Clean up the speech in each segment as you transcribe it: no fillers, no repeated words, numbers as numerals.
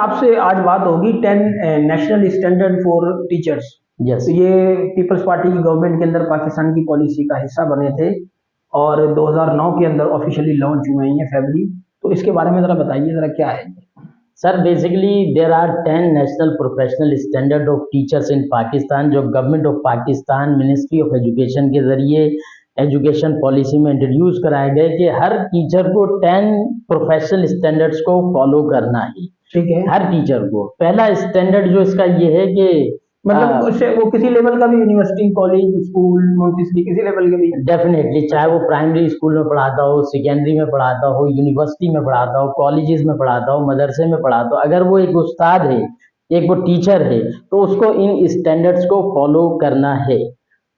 आपसे आज बात होगी 10 national standard for teachers. Yes. तो ये पीपल्स पार्टी की गवर्नमेंट के अंदर पाकिस्तान की पॉलिसी का हिस्सा बने थे और 2009 के अंदर ऑफिशियली लॉन्च हुए हैं फरवरी। तो इसके बारे में ज़रा बताइए ज़रा क्या है ये? Sir basically there are 10 national professional standard of teachers in Pakistan, जो government of Pakistan ministry of education के ज़रिए एजुकेशन पॉलिसी में इंट्रोड्यूस कराए गए कि हर टीचर को 10 प्रोफेशनल स्टैंडर्ड्स को फॉलो करना है। ठीक है। हर टीचर को पहला स्टैंडर्ड जो इसका ये है कि मतलब उससे वो किसी लेवल का भी, यूनिवर्सिटी, कॉलेज, स्कूल, मोंटेसरी, किसी लेवल के भी? डेफिनेटली, चाहे वो प्राइमरी स्कूल में पढ़ाता हो, सेकेंडरी में पढ़ाता हो, यूनिवर्सिटी में पढ़ाता हो, कॉलेजेस में पढ़ाता हो, मदरसे में पढ़ाता हो, अगर वो एक उस्ताद है, एक वो टीचर है, तो उसको इन स्टैंडर्ड्स को फॉलो करना है।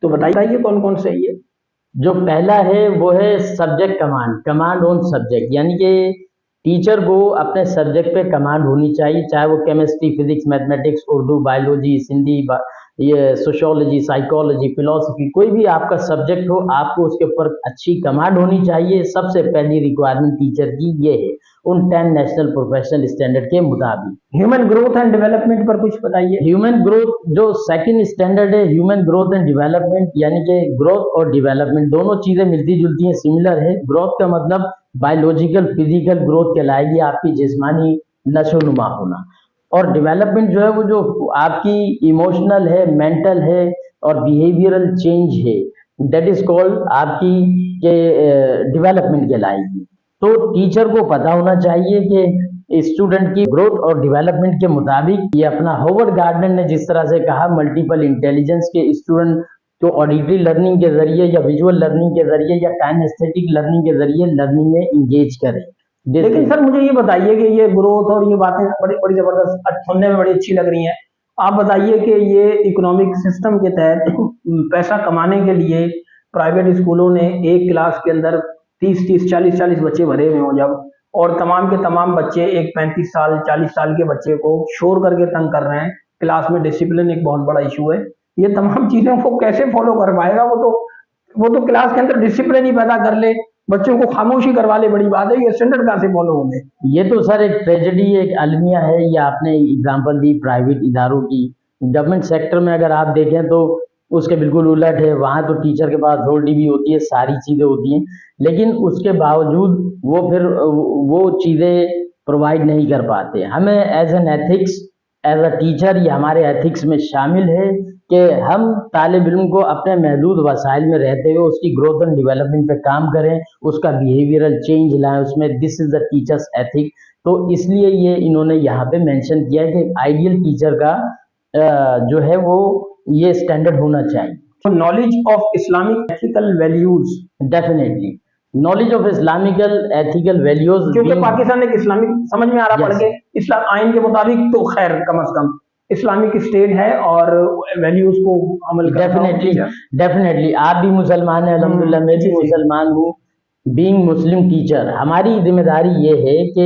तो बताइए कौन कौन से ये? जो पहला है वो है सब्जेक्ट कमांड ऑन सब्जेक्ट, यानी कि टीचर को अपने सब्जेक्ट पे कमांड होनी चाहिए, चाहे वो chemistry, physics, mathematics, Urdu, biology, Hindi, ये सोशियोलॉजी, साइकोलॉजी, फिलॉसफी, कोई भी आपका सब्जेक्ट हो, आपको उसके ऊपर अच्छी कमांड होनी चाहिए। सबसे पहली रिक्वायरमेंट टीचर की ये है उन 10 नेशनल प्रोफेशनल स्टैंडर्ड के मुताबिक। ह्यूमन ग्रोथ एंड डेवलपमेंट पर कुछ बताइए। ह्यूमन ग्रोथ जो सेकंड स्टैंडर्ड है, ह्यूमन ग्रोथ एंड डेवलपमेंट, यानी कि ग्रोथ और डेवलपमेंट दोनों चीजें मिलती जुलती हैं, सिमिलर है। ग्रोथ का मतलब बायोलॉजिकल फिजिकल ग्रोथ कहलाएगी, आपकी जिस्मानी नशोनुमा होना, और डेवलपमेंट जो है वो जो आपकी इमोशनल है, मेंटल है और बिहेवियरल चेंज है, दैट इज कॉल्ड आपकी डेवलपमेंट कहलाएगी। तो टीचर को पता होना चाहिए कि स्टूडेंट की ग्रोथ और डेवलपमेंट के मुताबिक, ये अपना होवर्ड गार्डनर ने जिस तरह से कहा, मल्टीपल इंटेलिजेंस के स्टूडेंट को ऑडिटरी लर्निंग के जरिए या विजुअल लर्निंग के जरिए या काइनेस्थेटिक लर्निंग के जरिए लर्निंग में इंगेज करें। लेकिन सर मुझे ये बताइए कि ये ग्रोथ और ये बातें बड़ी बड़ी जबरदस्त, सुनने में बड़ी अच्छी लग रही हैं। आप बताइए कि ये इकोनॉमिक सिस्टम के तहत पैसा कमाने के लिए प्राइवेट स्कूलों ने एक क्लास के अंदर 30-30, 40-40 बच्चे भरे हुए हों जब, और तमाम के तमाम बच्चे एक 35 साल 40 साल के बच्चे को शोर करके तंग कर रहे हैं। क्लास में डिसिप्लिन एक बहुत बड़ा इशू है। ये तमाम चीजों को कैसे फॉलो कर पाएगा? वो तो क्लास के अंदर डिसिप्लिन ही पैदा कर ले, बच्चों को खामोशी करवा ले, बड़ी बात है। ये स्टैंडर्ड कहाँ से फॉलो होंगे? ये तो सर एक ट्रेजेडी, एक अलमिया है। ये आपने एग्जांपल दी प्राइवेट इदारों की। गवर्नमेंट सेक्टर में अगर आप देखें तो उसके बिल्कुल उलट है। वहाँ तो टीचर के पास अथॉरिटी भी होती है, सारी चीज़ें होती हैं, लेकिन उसके बावजूद वो फिर वो चीज़ें प्रोवाइड नहीं कर पाते। हमें as an ethics, as a teacher, ये हमारे एथिक्स में शामिल है कि हम तालिब इल्म को अपने महदूद वसाइल में रहते हुए उसकी ग्रोथ एंड डेवलपमेंट पे काम करें, उसका बिहेवियरल चेंज लाएं उसमें। This is the teachers ethic. तो इसलिए ये इन्होंने यहाँ पे मेंशन किया है कि आइडियल टीचर का जो है वो ये स्टैंडर्ड होना चाहिए। Knowledge of Islamic ethical values, definitely knowledge of Islamical ethical values, क्योंकि पाकिस्तान एक इस्लामिक समझ में आ रहा पढ़ के, इस्लाम आइन के मुताबिक तो खैर कम से कम इस्लामिक स्टेट है और वैल्यूज को अमल करता है। डेफिनेटली आप भी मुसलमान हैं, अल्हम्दुलिल्लाह मैं भी मुसलमान हूँ। बीइंग मुस्लिम टीचर, हमारी जिम्मेदारी ये है कि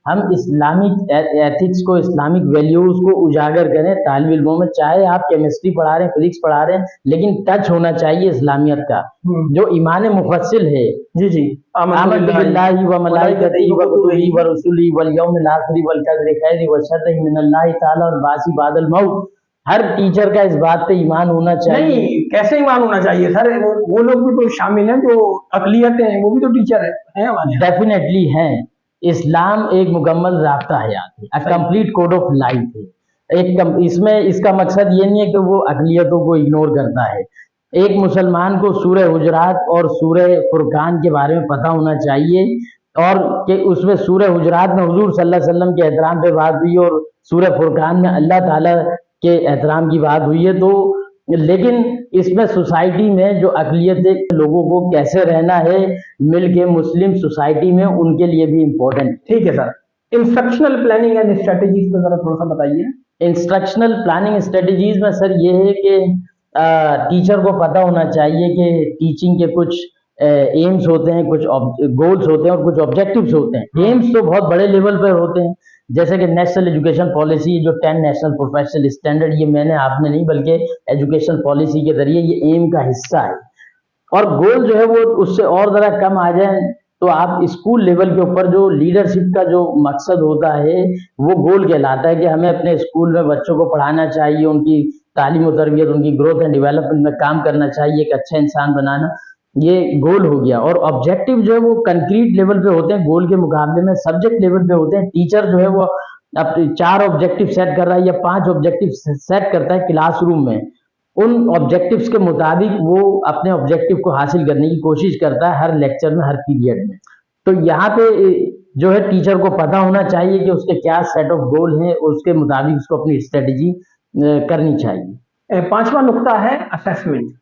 हम इस्लामिक एथिक्स को, इस्लामिक वैल्यूज को उजागर करें तालिब इल्मों में। चाहे आप केमिस्ट्री पढ़ा रहे हैं, फिजिक्स पढ़ा रहे हैं, लेकिन टच होना चाहिए इस्लामियत का। जो ईमान मुफस्सिल है, जी जी, आमन्तु बिल्लाहि व मलाइकतिही व कुतुबिही व रुसुलिही वल यौमिल आखिर वल कदरि खैरि व शर्रिही मिनल्लाहि तआला और बासी बादल मौत। हर टीचर का इस बात पे ईमान होना चाहिए। नहीं, कैसे ईमान होना चाहिए सर? वो लोग भी तो शामिल हैं, जो अकलियतें हैं, वो भी तो टीचर है हमारे। डेफिनेटली हैं। इस्लाम एक मुकम्मल रास्ता हयात है, a complete code of life है। इसमें इसका मकसद ये नहीं है कि वो अकलियतों को इग्नोर करता है। एक मुसलमान को सूरह हुजरात और सूरह फुरकान के बारे में पता होना चाहिए, और कि उसमें सूरह हुजरात में हुजूर सल्लल्लाहु अलैहि वसल्लम के एहतराम पे बात हुई और सूरह फुरकान में अल्लाह ताला के एहतराम की बात हुई है। तो लेकिन इसमें सोसाइटी में जो अकलियत लोगों को कैसे रहना है मिल के मुस्लिम सोसाइटी में, उनके लिए भी इम्पोर्टेंट। ठीक है sir, instructional planning and strategies पर जरा थोड़ा सा बताइए। इंस्ट्रक्शनल प्लानिंग स्ट्रेटेजीज में सर ये है कि टीचर को पता होना चाहिए कि टीचिंग के कुछ एम्स होते हैं, कुछ गोल्स होते हैं और कुछ ऑब्जेक्टिव्स होते हैं। एम्स तो बहुत बड़े लेवल पर होते हैं, जैसे कि नेशनल एजुकेशन पॉलिसी, जो 10 नेशनल प्रोफेशनल स्टैंडर्ड, ये मैंने आपने नहीं बल्कि एजुकेशन पॉलिसी के जरिए ये एम का हिस्सा है। और गोल जो है वो उससे और ज़रा कम आ जाए तो आप स्कूल लेवल के ऊपर जो लीडरशिप का जो मकसद होता है वो गोल कहलाता है कि हमें अपने स्कूल में बच्चों को पढ़ाना चाहिए, उनकी तालीम और तरबियत, उनकी ग्रोथ एंड डेवलपमेंट में काम करना चाहिए, एक अच्छा इंसान बनाना, ये गोल हो गया। और ऑब्जेक्टिव जो है वो कंक्रीट लेवल पे होते हैं, गोल के मुकाबले में सब्जेक्ट लेवल पे होते हैं। टीचर जो है वो अब 4 ऑब्जेक्टिव सेट कर रहा है या 5 ऑब्जेक्टिव सेट करता है क्लासरूम में, उन ऑब्जेक्टिव्स के मुताबिक वो अपने ऑब्जेक्टिव को हासिल करने की कोशिश करता है हर लेक्चर में, हर पीरियड में। तो यहाँ पे जो है टीचर को पता होना चाहिए कि उसके क्या सेट ऑफ गोल हैं, उसके मुताबिक उसको अपनी स्ट्रेटेजी करनी चाहिए। पांचवा नुक्ता है असेसमेंट।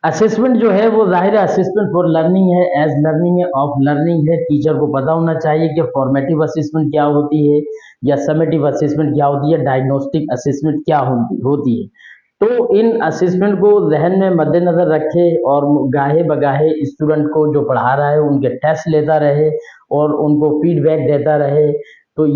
असेसमेंट जो है वो ज़ाहिर है असेसमेंट फॉर लर्निंग है, एज लर्निंग है, ऑफ लर्निंग है। टीचर को पता होना चाहिए कि फॉर्मेटिव असेसमेंट क्या होती है या समेटिव असेसमेंट क्या होती है, डायग्नोस्टिक असेसमेंट क्या होती है। तो इन असेसमेंट को जहन में मद्देनजर रखे और गाहे बगाहे स्टूडेंट को जो पढ़ा रहा है उनके टेस्ट लेता रहे और उनको फीडबैक देता रहे। तो ये